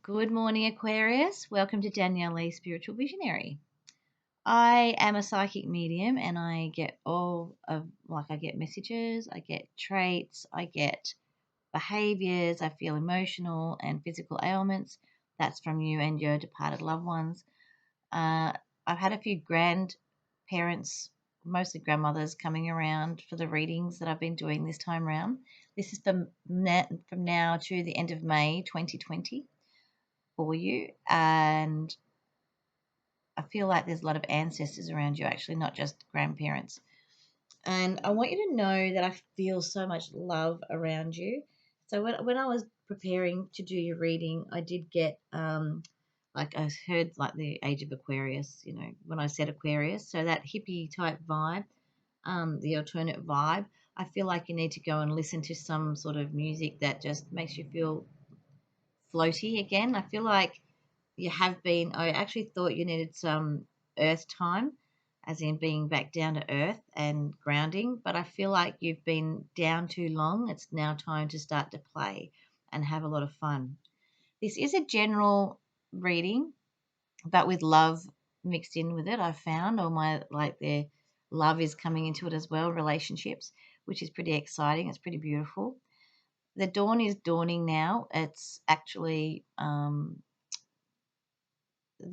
Good morning, Aquarius. Welcome to Danielle Lee Spiritual Visionary. I am a psychic medium and I get I get messages, I get traits, I get behaviors, I feel emotional and physical ailments. That's from you and your departed loved ones. Uh, I've had a few grandparents, mostly grandmothers, coming around for the readings that I've been doing this time round. This is from now to the end of May 2020 for you, and I feel like there's a lot of ancestors around you, actually, not just grandparents. And I want you to know that I feel so much love around you. So when I was preparing to do your reading, I did get like I heard like the age of Aquarius, when I said Aquarius, so that hippie type vibe, the alternate vibe. I feel like you need to go and listen to some sort of music that just makes you feel floaty again. I feel like I actually thought you needed some earth time, as in being back down to earth and grounding, but I feel like you've been down too long. It's now time to start to play and have a lot of fun. This is a general reading, but with love mixed in with it. I've found the love is coming into it as well, relationships, which is pretty exciting. It's pretty beautiful. The dawn is dawning now. It's actually the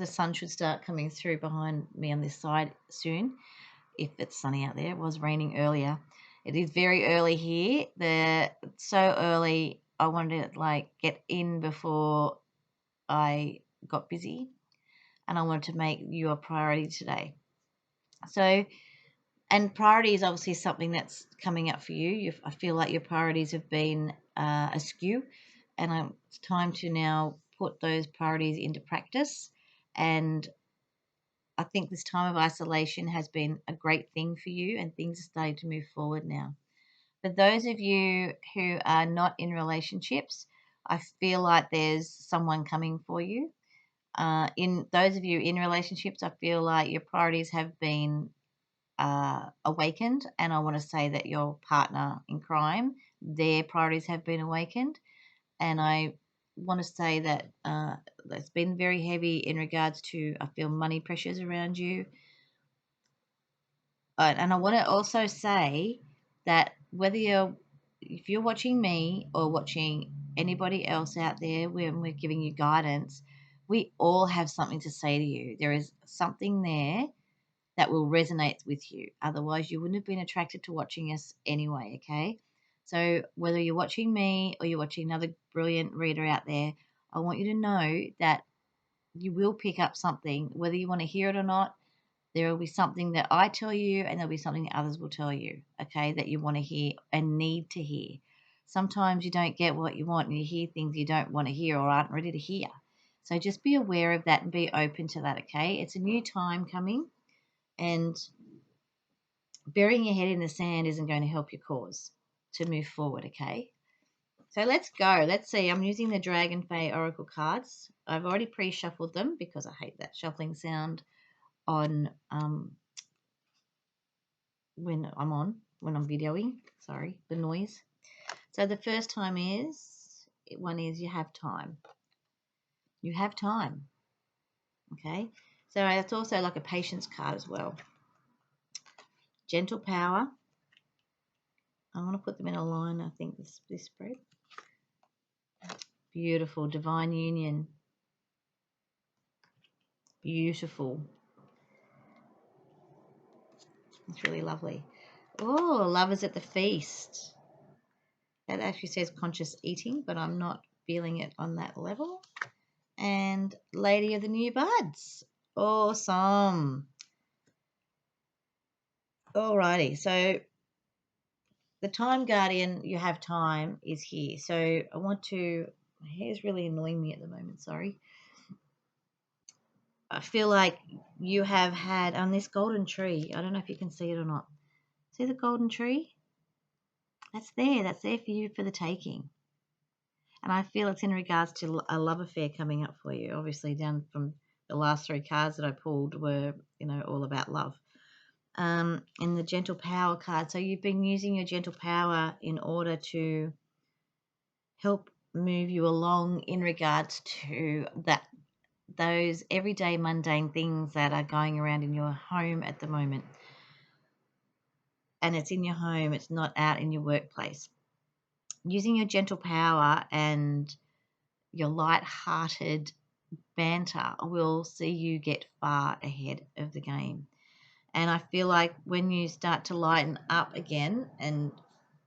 sun should start coming through behind me on this side soon, if it's sunny out there. It was raining earlier. It is very early here. It's so early. I wanted to get in before I got busy, and I wanted to make you a priority today. So, and priority is obviously something that's coming up for you. I feel like your priorities have been askew, and it's time to now put those priorities into practice. And I think this time of isolation has been a great thing for you, and things are starting to move forward now. For those of you who are not in relationships, I feel like there's someone coming for you. In those of you in relationships, I feel like your priorities have been awakened, and I want to say that your partner in crime, their priorities have been awakened, and I want to say that it's been very heavy in regards to, I feel, money pressures around you. And I want to also say that if you're watching me or watching anybody else out there when we're giving you guidance, we all have something to say to you. There is something there that will resonate with you. Otherwise, you wouldn't have been attracted to watching us anyway, okay? So, whether you're watching me or you're watching another brilliant reader out there, I want you to know that you will pick up something, whether you want to hear it or not. There will be something that I tell you, and there'll be something that others will tell you, okay, that you want to hear and need to hear. Sometimes you don't get what you want and you hear things you don't want to hear or aren't ready to hear. So just be aware of that and be open to that, okay? It's a new time coming, and burying your head in the sand isn't going to help your cause to move forward, okay? So let's go. Let's see. I'm using the Dragon Fae Oracle cards. I've already pre-shuffled them because I hate that shuffling sound on when I'm videoing. Sorry, the noise. So the first one is you have time. You have time. Okay. So it's also like a patience card as well. Gentle power. I want to put them in a line. I think this spread. Beautiful. Divine union. Beautiful. It's really lovely. Oh, lovers at the feast. That actually says conscious eating, but I'm not feeling it on that level. And Lady of the New Buds. Awesome. Alrighty. So the Time Guardian, you have time, is here. So I want to. My hair's really annoying me at the moment. Sorry. I feel like you have had on this golden tree. I don't know if you can see it or not. See the golden tree? That's there. That's there for you for the taking. And I feel it's in regards to a love affair coming up for you. Obviously, down from the last three cards that I pulled were, all about love. In the Gentle Power card. So you've been using your Gentle Power in order to help move you along in regards to those everyday mundane things that are going around in your home at the moment. And it's in your home, it's not out in your workplace. Using your gentle power and your light-hearted banter will see you get far ahead of the game. And I feel like when you start to lighten up again and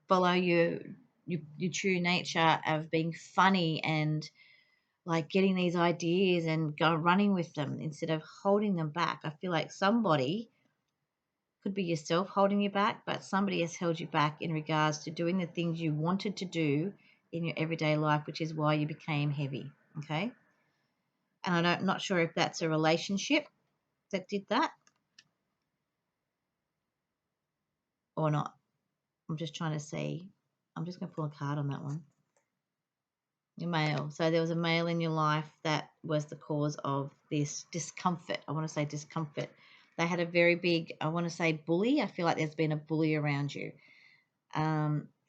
follow your true nature of being funny and like getting these ideas and go running with them instead of holding them back, I feel like somebody, could be yourself holding you back, but somebody has held you back in regards to doing the things you wanted to do in your everyday life, which is why you became heavy. Okay. And I'm not sure if that's a relationship that did that or not. I'm just trying to see. I'm just going to pull a card on that one. Your male. So there was a male in your life that was the cause of this discomfort. I want to say discomfort. They had a very big, I want to say bully. I feel like there's been a bully around you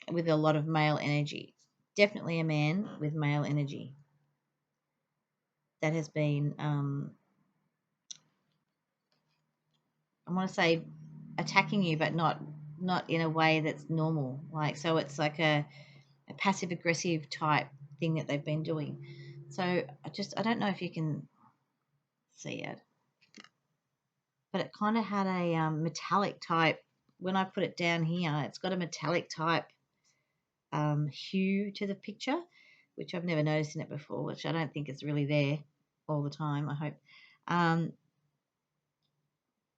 with a lot of male energy. Definitely a man with male energy that has been, I want to say, attacking you, but not in a way that's normal. Like, so it's like a passive aggressive type thing that they've been doing. So I don't know if you can see it, but it kind of had a metallic type. When I put it down here, it's got a metallic type hue to the picture, which I've never noticed in it before, which I don't think is really there all the time, I hope.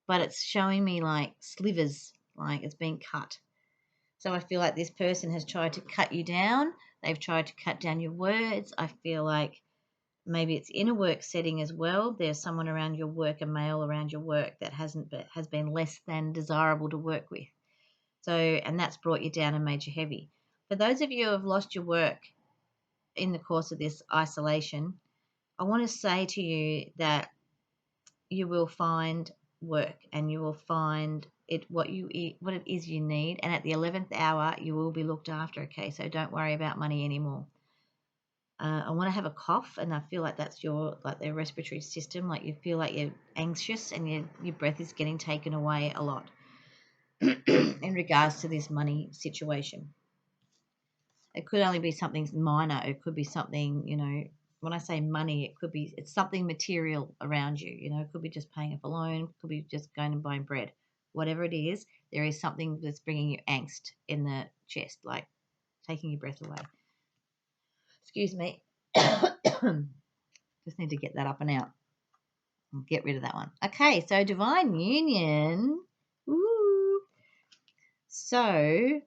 But it's showing me like slivers, like it's being cut. So I feel like this person has tried to cut you down. They've tried to cut down your words. I feel like maybe it's in a work setting as well. There's someone around your work, a male around your work that has been less than desirable to work with. So, and that's brought you down and made you heavy. For those of you who have lost your work in the course of this isolation, I want to say to you that you will find work and you will find what it is you need, and at the 11th hour you will be looked after. Okay, so don't worry about money anymore. I want to have a cough, and I feel like that's your like the respiratory system. Like you feel like you're anxious, and your breath is getting taken away a lot in regards to this money situation. It could only be something minor. It could be something, when I say money, it's something material around you. It could be just paying off a loan. It could be just going and buying bread. Whatever it is, there is something that's bringing you angst in the chest, like taking your breath away. Excuse me. Just need to get that up and out. I'll get rid of that one. Okay, so divine union. Woo. So,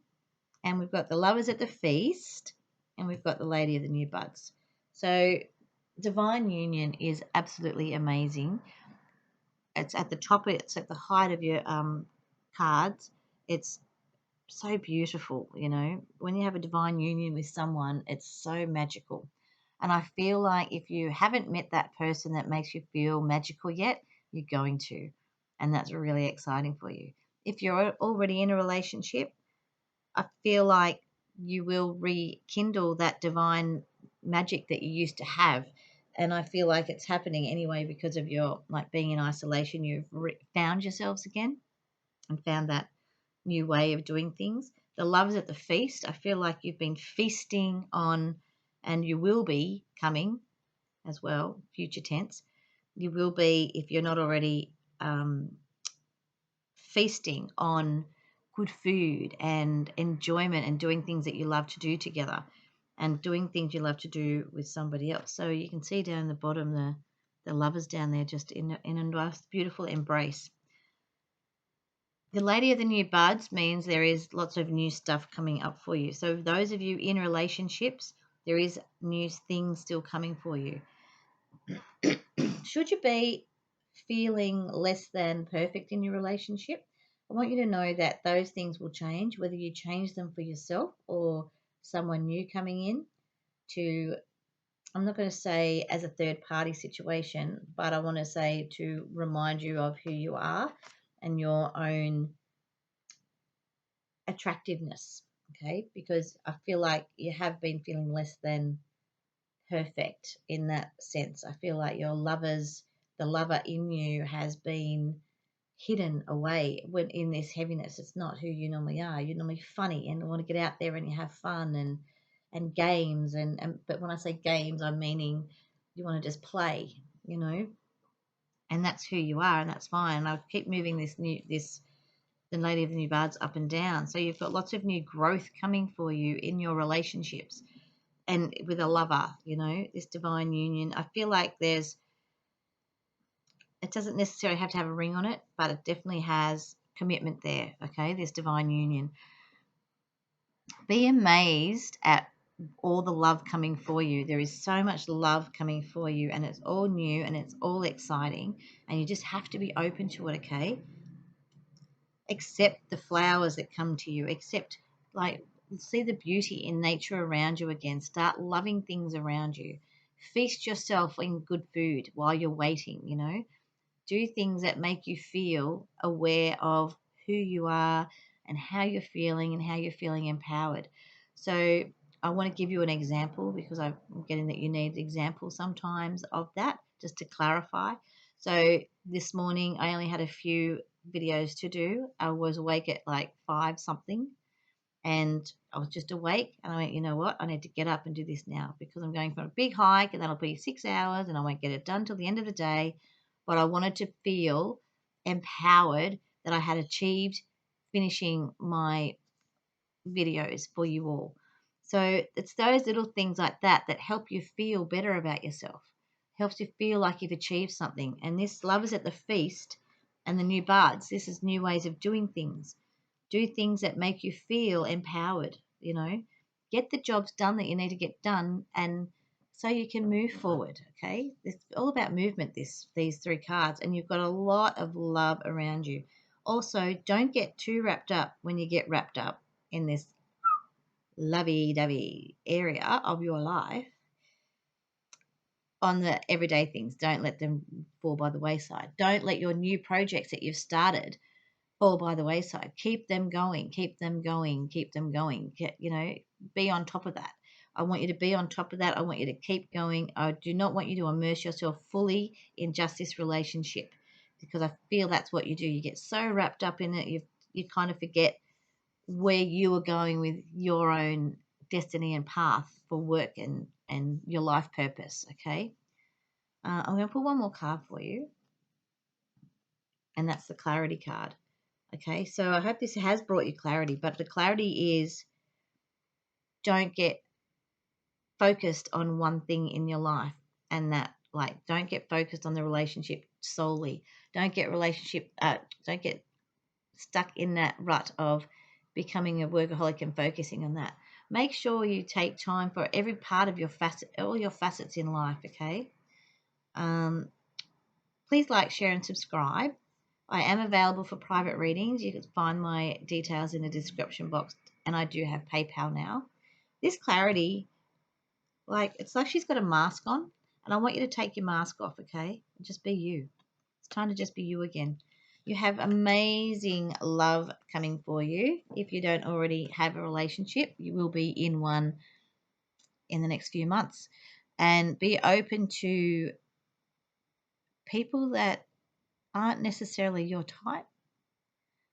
and we've got the lovers at the feast, and we've got the lady of the new buds. So divine union is absolutely amazing. It's at the top, it's at the height of your cards. It's so beautiful. When you have a divine union with someone, it's so magical. And I feel like if you haven't met that person that makes you feel magical yet, you're going to, and that's really exciting for you. If you're already in a relationship, I feel like you will rekindle that divine magic that you used to have. And I feel like it's happening anyway because of your like being in isolation. You've found yourselves again and found that new way of doing things. The loves at the feast. I feel like you've been feasting on, and you will be coming as well, future tense. You will be, if you're not already, feasting on good food and enjoyment and doing things that you love to do together and doing things you love to do with somebody else. So you can see down the bottom the lovers down there just in a nice, beautiful embrace. The lady of the new buds means there is lots of new stuff coming up for you. So those of you in relationships, there is new things still coming for you. Should you be feeling less than perfect in your relationship, I want you to know that those things will change, whether you change them for yourself or someone new coming in to, I'm not going to say as a third party situation, but I want to say to remind you of who you are and your own attractiveness. Okay, because I feel like you have been feeling less than perfect in that sense. I feel like the lover in you has been hidden away when in this heaviness. It's not who you normally are. You're normally funny and want to get out there and you have fun and games and but when I say games, I'm meaning you want to just play, and that's who you are, and that's fine. And I'll keep moving this the lady of the new bards up and down. So you've got lots of new growth coming for you in your relationships and with a lover, this divine union. I feel like it doesn't necessarily have to have a ring on it, but it definitely has commitment there, okay? This divine union. Be amazed at all the love coming for you. There is so much love coming for you, and it's all new and it's all exciting, and you just have to be open to it, okay? Accept the flowers that come to you. Accept, like, see the beauty in nature around you again. Start loving things around you. Feast yourself in good food while you're waiting. Do things that make you feel aware of who you are and how you're feeling and how you're feeling empowered. So I want to give you an example because I'm getting that you need examples sometimes of that, just to clarify. So this morning I only had a few videos to do. I was awake at like 5 something and I was just awake and I went, you know what, I need to get up and do this now because I'm going for a big hike and that'll be 6 hours and I won't get it done till the end of the day. But I wanted to feel empowered that I had achieved finishing my videos for you all. So it's those little things like that that help you feel better about yourself, helps you feel like you've achieved something. And this love is at the feast and the new bards. This is new ways of doing things. Do things that make you feel empowered. Get the jobs done that you need to get done, and so you can move forward. Okay, it's all about movement. These 3 cards, and you've got a lot of love around you. Also, don't get too wrapped up when you get wrapped up in this lovey-dovey area of your life on the everyday things. Don't let them fall by the wayside. Don't let your new projects that you've started fall by the wayside. Keep them going, keep them going, keep them going. Be on top of that. I want you to be on top of that. I want you to keep going. I do not want you to immerse yourself fully in just this relationship because I feel that's what you do. You get so wrapped up in it, you kind of forget where you are going with your own destiny and path for work and your life purpose, okay? I'm going to pull one more card for you, and that's the clarity card. Okay, so I hope this has brought you clarity, but the clarity is don't get focused on one thing in your life, and that, like, don't get focused on the relationship solely. Don't get stuck in that rut of becoming a workaholic and focusing on that. Make sure you take time for every part of all your facets in life, okay? Please like, share, and subscribe. I am available for private readings. You can find my details in the description box, and I do have PayPal now. This clarity, it's like she's got a mask on, and I want you to take your mask off, okay? Just be you. It's time to just be you again. You have amazing love coming for you. If you don't already have a relationship, you will be in one in the next few months. And be open to people that aren't necessarily your type,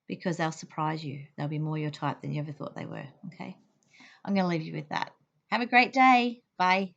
because they'll surprise you. They'll be more your type than you ever thought they were, okay? I'm going to leave you with that. Have a great day. Bye.